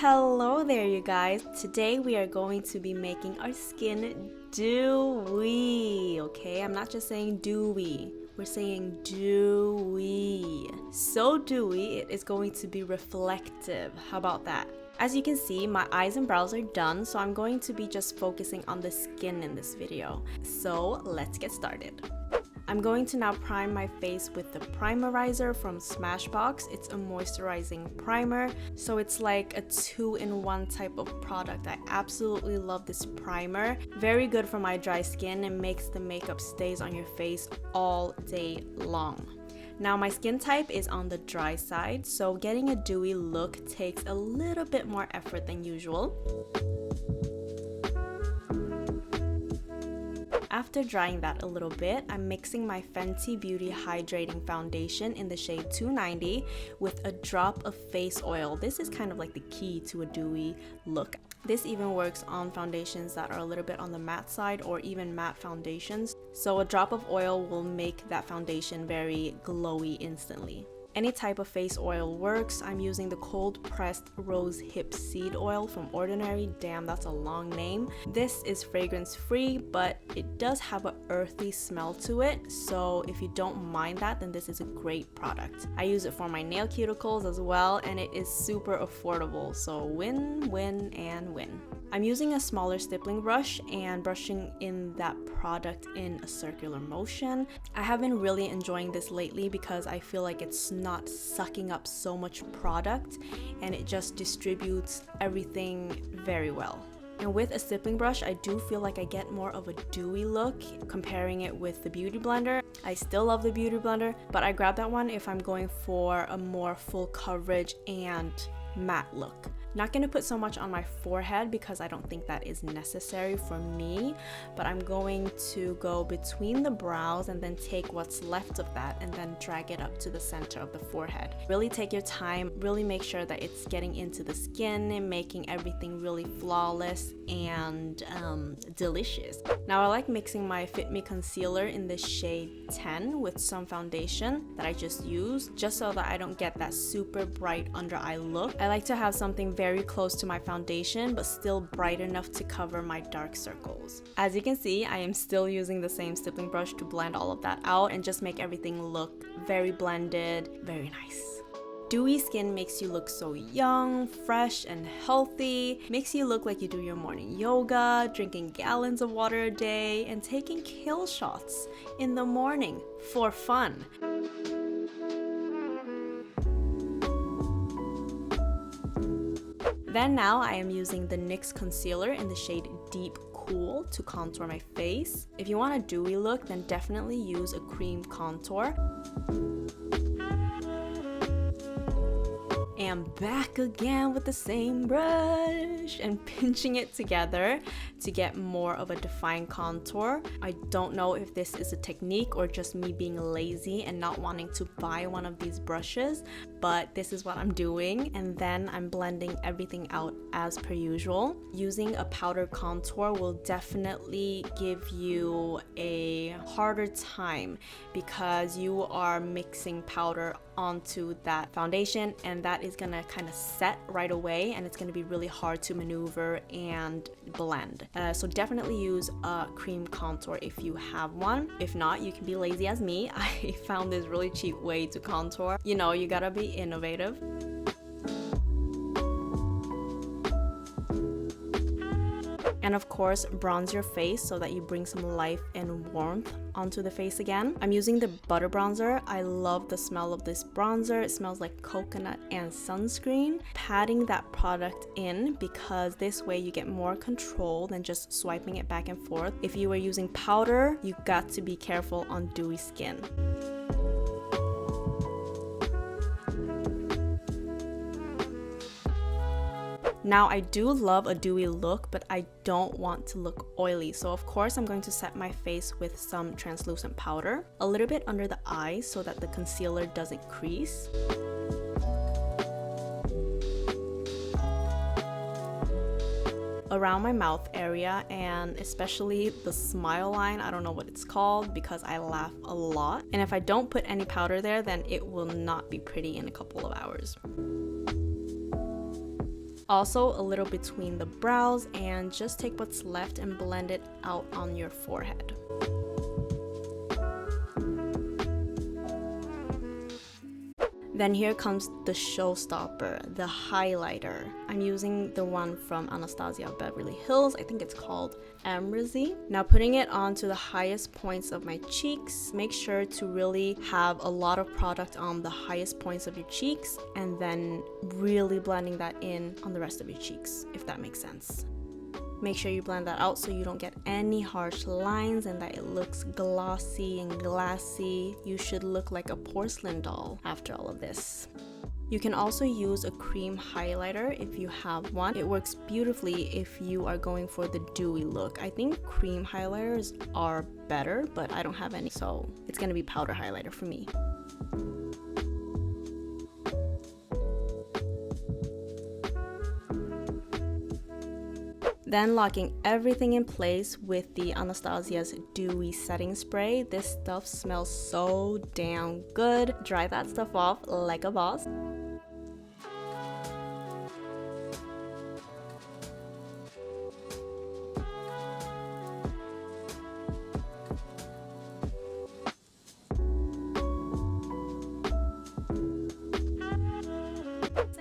Hello there, you guys. Today we are going to be making our skin dewy, okay? I'm not just saying dewy, we're saying dewy. So dewy, it is going to be reflective. How about that? As you can see, my eyes and brows are done, so I'm going to be just focusing on the skin in this video. So let's get started. I'm going to now prime my face with the Primerizer from Smashbox. It's a moisturizing primer, so it's like a 2-in-1 type of product. I absolutely love this primer. Very good for my dry skin and makes the makeup stays on your face all day long. Now my skin type is on the dry side, so getting a dewy look takes a little bit more effort than usual. After drying that a little bit, I'm mixing my Fenty Beauty Hydrating Foundation in the shade 290 with a drop of face oil. This is kind of like the key to a dewy look. This even works on foundations that are a little bit on the matte side or even matte foundations. So a drop of oil will make that foundation very glowy instantly. Any type of face oil works. I'm using the cold pressed rose hip seed oil from Ordinary. Damn, that's a long name. This is fragrance free, but it does have an earthy smell to it. So if you don't mind that, then this is a great product. I use it for my nail cuticles as well, and it is super affordable. So win, win, and win. I'm using a smaller stippling brush and brushing in that product in a circular motion. I have been really enjoying this lately because I feel like it's not sucking up so much product and it just distributes everything very well. And with a stippling brush, I do feel like I get more of a dewy look comparing it with the Beauty Blender. I still love the Beauty Blender, but I grab that one if I'm going for a more full coverage and matte look. Not going to put so much on my forehead because I don't think that is necessary for me, but I'm going to go between the brows and then take what's left of that and then drag it up to the center of the forehead. Really take your time, really make sure that it's getting into the skin and making everything really flawless and delicious. Now I like mixing my Fit Me concealer in the shade 10 with some foundation that I just used, just so that I don't get that super bright under eye look. I like to have something very close to my foundation but still bright enough to cover my dark circles. As you can see, I am still using the same stippling brush to blend all of that out and just make everything look very blended, very nice. Dewy skin makes you look so young, fresh, and healthy. Makes you look like you do your morning yoga, drinking gallons of water a day, and taking kill shots in the morning for fun. Then now I am using the NYX Concealer in the shade Deep Cool to contour my face. If you want a dewy look, then definitely use a cream contour. And back again with the same brush and pinching it together to get more of a defined contour. I don't know if this is a technique or just me being lazy and not wanting to buy one of these brushes, but this is what I'm doing. And then I'm blending everything out as per usual. Using a powder contour will definitely give you a harder time because you are mixing powder onto that foundation, and that is gonna kind of set right away and it's gonna be really hard to maneuver and blend. So definitely use a cream contour if you have one. If not, you can be lazy as me. I found this really cheap way to contour. You know, you gotta be innovative. And of course, bronze your face so that you bring some life and warmth onto the face again. I'm using the butter bronzer. I love the smell of this bronzer. It smells like coconut and sunscreen. Patting that product in because this way you get more control than just swiping it back and forth. If you were using powder, you got to be careful on dewy skin. Now I do love a dewy look, but I don't want to look oily. So of course I'm going to set my face with some translucent powder, a little bit under the eyes so that the concealer doesn't crease. Around my mouth area and especially the smile line. I don't know what it's called because I laugh a lot. And if I don't put any powder there, then it will not be pretty in a couple of hours. Also a little between the brows, and just take what's left and blend it out on your forehead. Then here comes the showstopper, the highlighter. I'm using the one from Anastasia Beverly Hills. I think it's called Amrezy. Now putting it onto the highest points of my cheeks. Make sure to really have a lot of product on the highest points of your cheeks, and then really blending that in on the rest of your cheeks, if that makes sense. Make sure you blend that out so you don't get any harsh lines and that it looks glossy and glassy. You should look like a porcelain doll after all of this. You can also use a cream highlighter if you have one. It works beautifully if you are going for the dewy look. I think cream highlighters are better, but I don't have any, so it's gonna be powder highlighter for me. Then locking everything in place with the Anastasia's Dewy Setting Spray. This stuff smells so damn good. Dry that stuff off like a boss.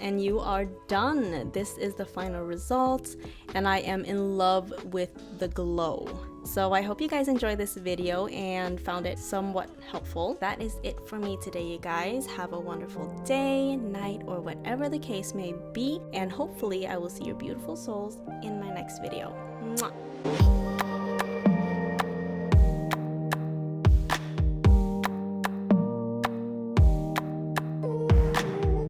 And you are done. This is the final result, and I am in love with the glow. So I hope you guys enjoyed this video and found it somewhat helpful. That is it for me today, you guys. Have a wonderful day, night, or whatever the case may be, and hopefully I will see your beautiful souls in my next video. Mwah.